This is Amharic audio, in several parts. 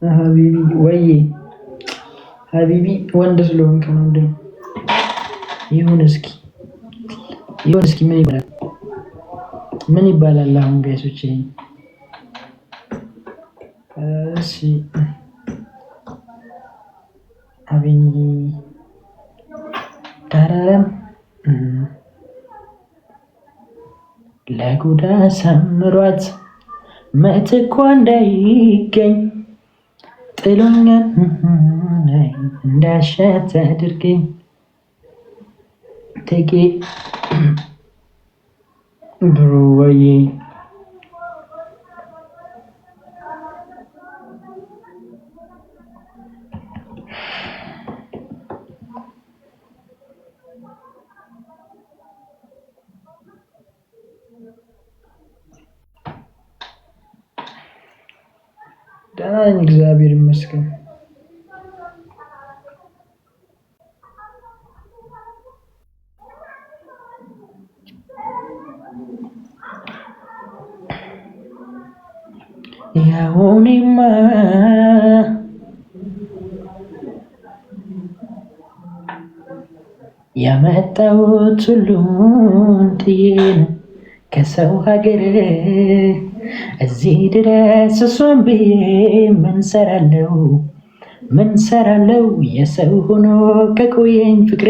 ሀቢቢ ወይ ሀቢቢ ወንድ ስለሆንክ ነው እንዴ? ይሁን እስኪ ምን ይባላል? ምን ይባላል አሁን ጋይሶች? እሺ አቤኒ ታረም ለጉዳ ሰምሯት መትኳ እንዳይገኝ ጥሎኛል እንዳሻት አድርገኝ ተጌ ብሩ ወይ ደህና ነኝ እግዚአብሔር ይመስገን። ያውኔማ ያመጣሁት ሁሉን ጥዬን ከሰው ሀገር እዚህ ድረስ እሷን ብዬ ምን ሰራለው የሰው ሆኖ ከቆየኝ ፍቅሬ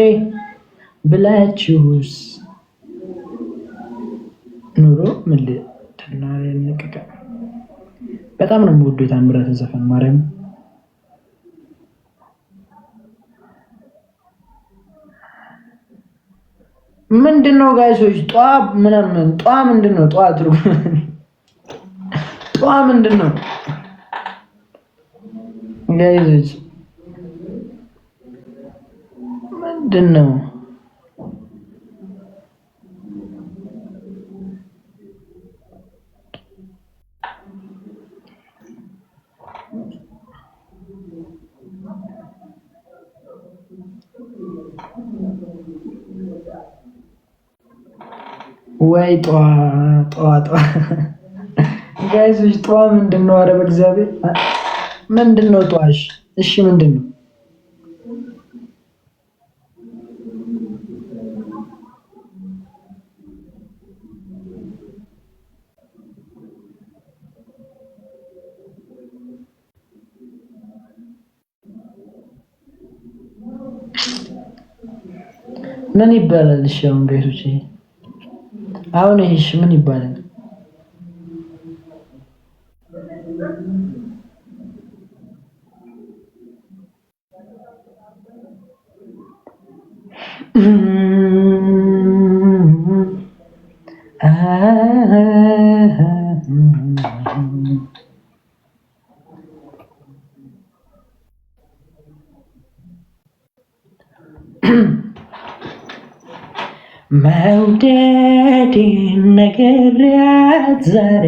ብላችሁስ ኑሮ ምን ልትናረንቀቀ በጣም ነው የምወደው የታምራት ዘፈን ማርያም። ምንድነው ጋይሶች? ጧ ምናምን ጧ ምንድነው? ጧ ትርጉም ጧ ምንድነው ጋይሶች? ምንድነው? ወይ ጧ ጋይሶች ጧ ምንድነው? ኧረ በእግዚአብሔር ምንድነው ጧሽ? እሺ ምንድነው? ምን ይባላል? እሺ አሁን ጋይሶች አሁን ይሄሽ ምን ይባላል? መውደዴን ነግሬያት ዛሬ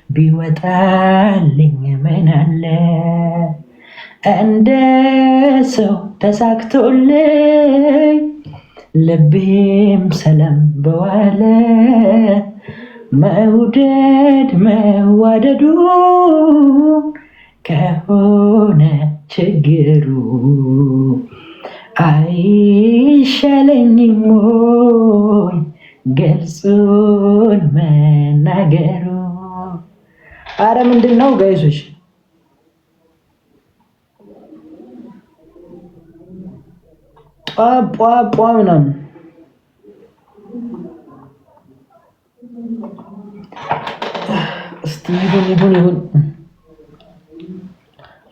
ቢወጣልኝ ምን አለ እንደ ሰው ተሳክቶልኝ ልቤም ሰላም በዋለ መውደድ መዋደዱ ከሆነ ችግሩ አይሻለኝም ወይ ገልጹን መናገሩ? አረ ምንድነው ጋይሶች? ጧ ምናምን እስቲ ይሁን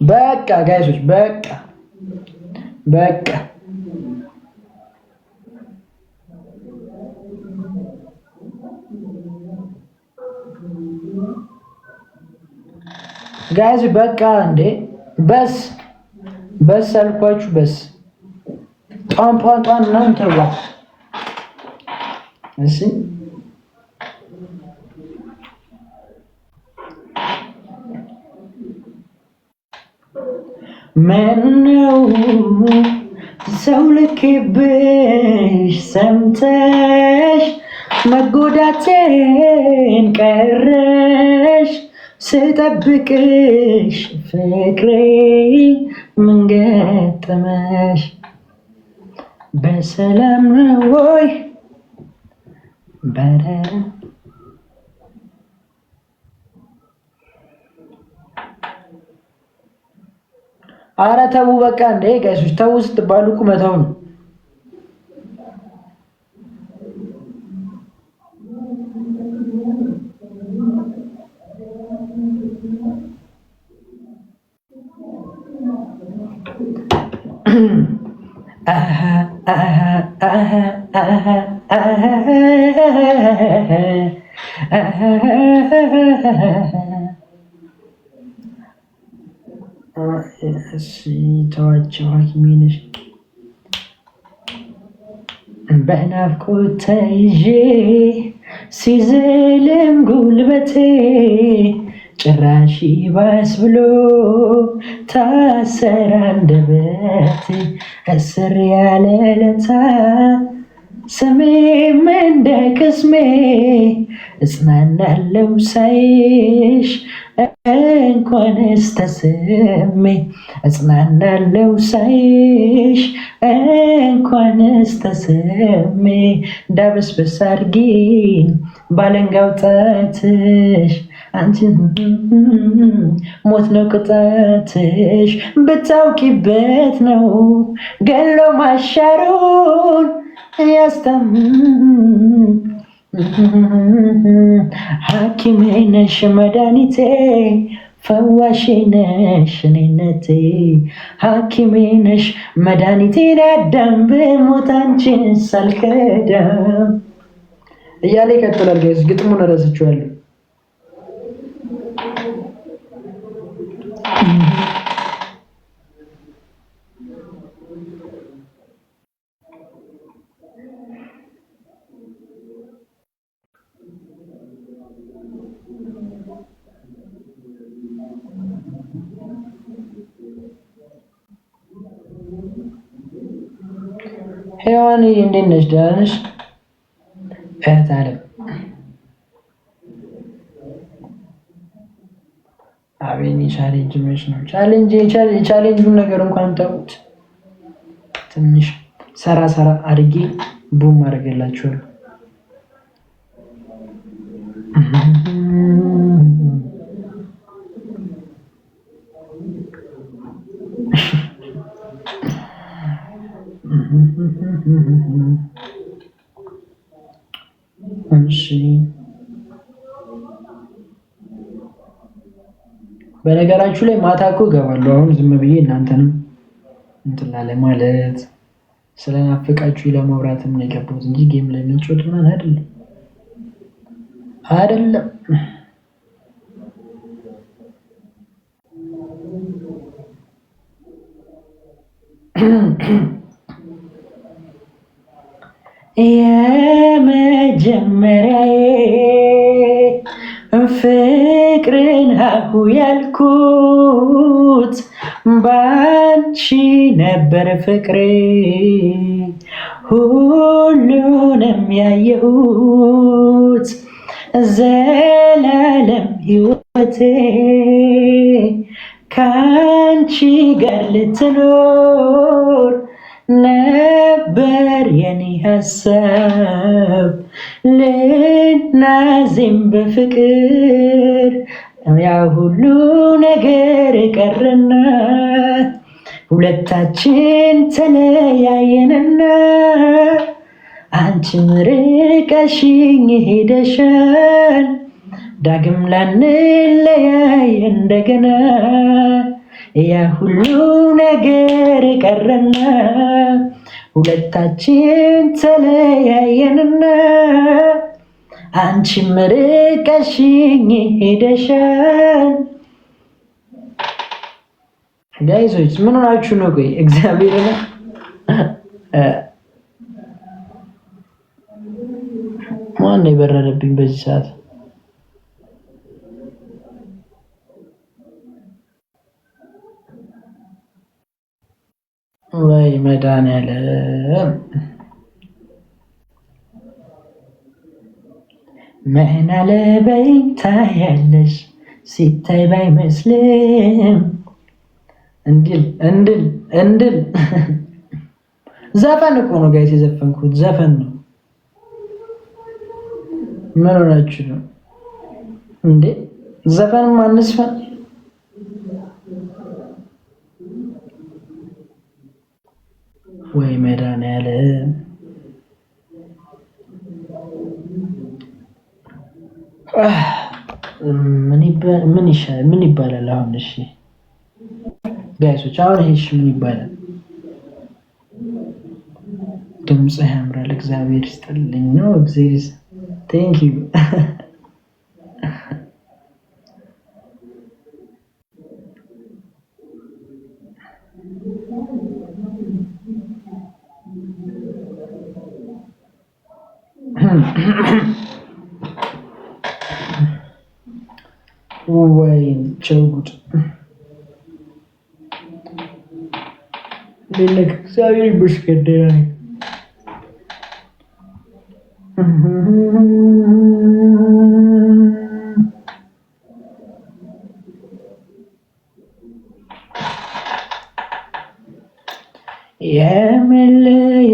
በቃ ጋይሶች በቃ ጋይዝ በቃ እንዴ በስ አልኳችሁ። በስ ጧን ምናምን ተብሏል። እሺ ምነው ሰው ልክብሽ ሰምተሽ መጎዳቴን ቀረ ስጠብቅሽ ፍቅሬ ምን ገጠመሽ? በሰላም ነው ወይ በረራ? አረ ተው በቃ እንዴ ጋይሶች ተው ስትባሉ ቁመታው ነው። ተዋቸው ሐኪሜ ነሽ በናፍቆት ተይዤ ሲዝልም ጉልበቴ ጭራሽ ባስ ብሎ ታሰረ አንደበቴ እስር ያለ ለታ ስሜም እንደ ቅስሜ እጽናናለው ሳይሽ እንኳንስ ተስሜ እጽናናለው ሳይሽ እንኳንስ ተስሜ ዳበስበስ አድርጊኝ ባለንጋው ጣትሽ አንቺን ሞት ነው ቅጣትሽ ብታውቂበት ነው ገሎ ማሻሩን ያስተም ሐኪሜ ነሽ መድኃኒቴ ፈዋሼ ነሽ እኔነቴ ሐኪሜ ነሽ መድኃኒቴ አዳም ብሞት አንቺን ሳልከዳም እያለ ይቀጥላል። ጋይስ ግጥሙን እረስቼዋለሁ። ሔዋን እንዴት ነሽ? ደህና ነሽ? እህት አለም አቤኔ ቻሌንጅ መች ነው? ቻሌንጁን ነገር እንኳን ተውት። ትንሽ ሰራ አድርጌ ቡም አድርጌላችኋለሁ። እሺ በነገራችሁ ላይ ማታ እኮ እገባለሁ። አሁን ዝም ብዬ እናንተንም እንትን ላለ ማለት ስለናፈቃችሁ ለማውራትም ነው የገባሁት እንጂ ጌም ላይ ምንጮት ምናምን አይደለም። የመጀመሪያዬ ፍቅርን ሀሁ ያልኩት ባንቺ ነበር ፍቅሬ ሁሉንም ያየሁት ዘላለም ሕይወቴ ካንቺ ጋር ልትኖር ነበር የኔ ሀሳብ ልናዜም በፍቅር ያ ሁሉ ነገር ቀረና ሁለታችን ተለያየንና አንቺም ርቀሽኝ ሄደሻል ዳግም ላንለያይ እንደገና ያ ሁሉ ነገር ቀረና ሁለታችን ተለያየንና አንቺም ርቀሽኝ ሄደሻል። ጋይዞች ምን ሆናችሁ ነው? ቆይ እግዚአብሔር ነው ማን የበረረብኝ በዚህ ሰዓት? ወይ መድኃኒዓለም ምን አለ በይኝ ታያለሽ ሲታይ ባይመስልም እንድል ዘፈን እኮ ነው ጋይስ የዘፈንኩት ዘፈን ነው። ምን ሆናችሁ ነው እንዴ? ዘፈን ማንስፈን ወይ መድኃኒዓለም ምን ይባላል አሁን? እሺ ጋይሶች አሁን ይሄ ምን ይባላል? ድምጽ ያምራል። እግዚአብሔር ይስጥልኝ ነው እግዚአብሔር ቴንክ ዩ ወይ ቸውጉድ ለለክ እግዚአብሔር ይመስገን። የመለየ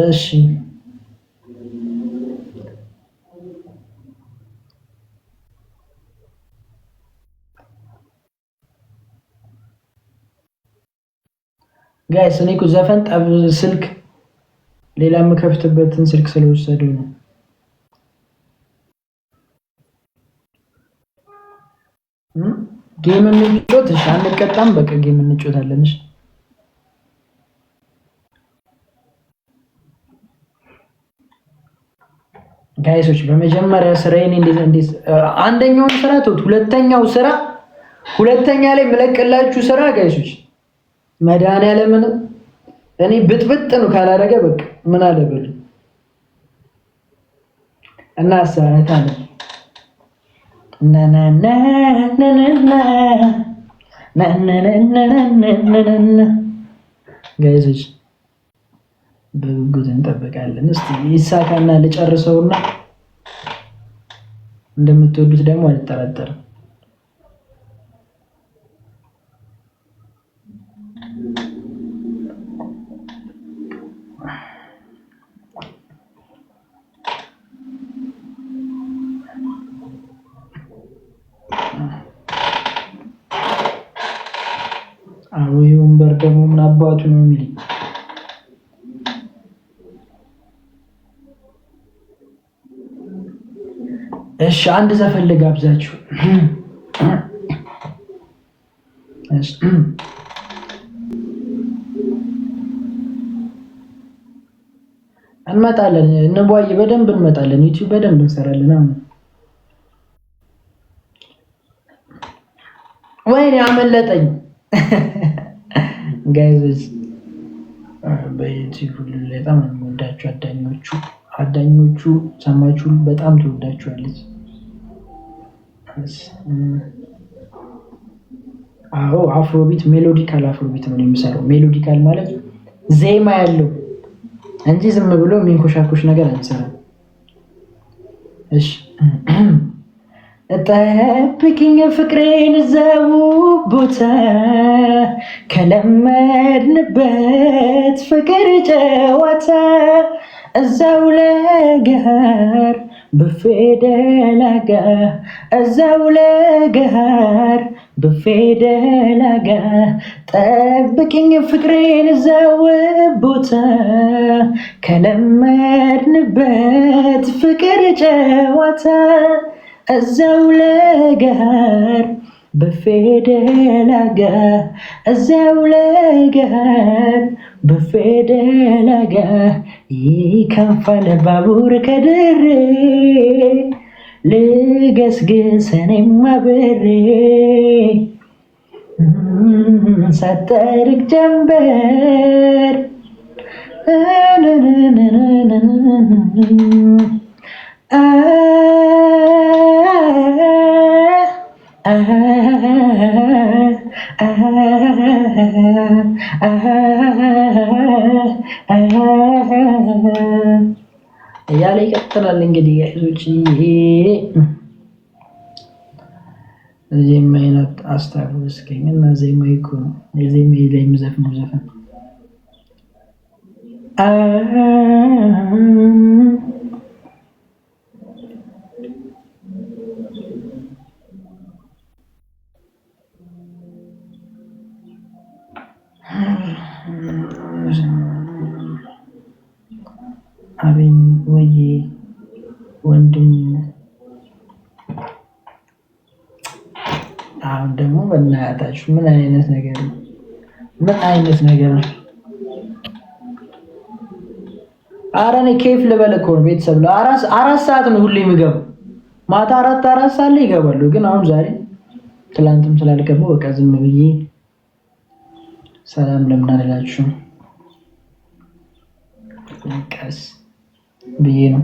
እሺ ጋይስ እኔ እኮ ዘፈን ጠብ ስልክ ሌላ የምከፍትበትን ስልክ ስለወሰደው ነው። ጌም እንጫወት እሺ፣ አንቀጣም። በቃ ጌም እንጫወታለን እሺ። ጋይሶች በመጀመሪያ ስራዬን እንዴት አንደኛውን ስራ ተውት፣ ሁለተኛ ላይ የምለቅላችሁ ስራ ጋይሶች መድኃኒዓለምን እኔ ብጥብጥ ነው ካላደረገ በቃ ምን አለበል እና አሳታለ ጋይሶች በጉጉት እንጠብቃለን። እስቲ ይሳካና ልጨርሰውና እንደምትወዱት ደግሞ አልጠራጠርም። አሁን ወንበር ደግሞ ምን አባቱ ነው የሚል እሺ አንድ ዘፈን ልጋብዛችሁ። እንመጣለን እንቧይ በደንብ እንመጣለን። ዩቲዩብ በደንብ እንሰራለን። አሁን ወይኔ አመለጠኝ ጋይዝ። በዩቲዩብ በጣም የምወዳችሁ አዳኞቹ ሰማችሁ በጣም ተወዳችኋለች። አዎ አፍሮቢት ሜሎዲካል አፍሮቢት ነው የሚሰራው። ሜሎዲካል ማለት ዜማ ያለው እንጂ ዝም ብሎ የሚንኮሻኮሽ ነገር አንሰራም። እሺ ጠብቂኝ ፍቅሬን እዛው ቦታ ከለመድንበት ፍቅር ጨዋታ እዛው ለገሃር በፌደላጋ እዛው ለገሃር በፌደላጋ ጠብቂኝ ፍቅሬን እዛው ቦታ ከለመድንበት ፍቅር ጨዋታ እዛው ለገሃር በፌደላጋ እዛው ለገሃር በፌደላጋ ይከንፋል ባቡር ከድሬ ልገስግስ እኔማ አብሬ ሳትጠልቅ ጀንበር እያለ ይቀጥላል። እንግዲህ ጋይሶች ዜማ አይነት አስታውስከኝ እና ዜማ ይኮ ነው የዜማ ላይ የምዘፍነው ዘፈን አቤን ወይ ወንድም አሁን ደግሞ በእናታችሁ ምን አይነት ነገር ነው? ምን አይነት ነገር ነው? ኧረ እኔ ኬፍ ልበል እኮ ነው ቤተሰብ አራት ሰዓት ነው ሁሌ የምገባው ማታ አራት ሰዓት ላይ ይገባሉ። ግን አሁን ዛሬ ትላንትም ስላልገባው በቃ ዝም ብዬ ሰላም ለምን አላላችሁም ቀስ ብዬ ነው።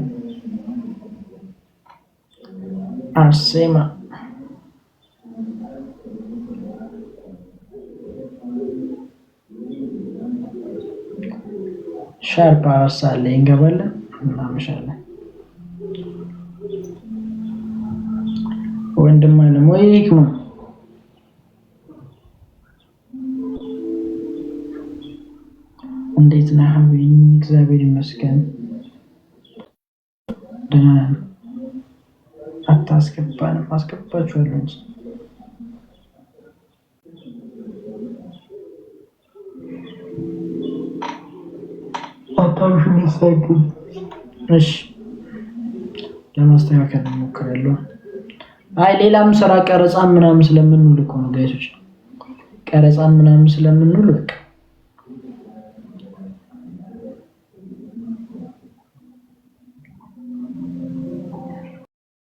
አርሴማ ሻርፕ አሳለ እንገባለን እናመሻለን። ወንድም አለም ወይ ይክሙ እንዴት ነህ? ሀቢኒ እግዚአብሔር ይመስገን ደህና ነን። አታስገባንም አስገባችኋለሁ እንጂ አታውሽ ሚሳይክል እሺ ለማስተካከል እንሞክራለሁ። አይ ሌላም ስራ ቀረጻ ምናምን ስለምንውል እኮ ነው ጋይሶች፣ ቀረጻ ምናምን ስለምንውል በቃ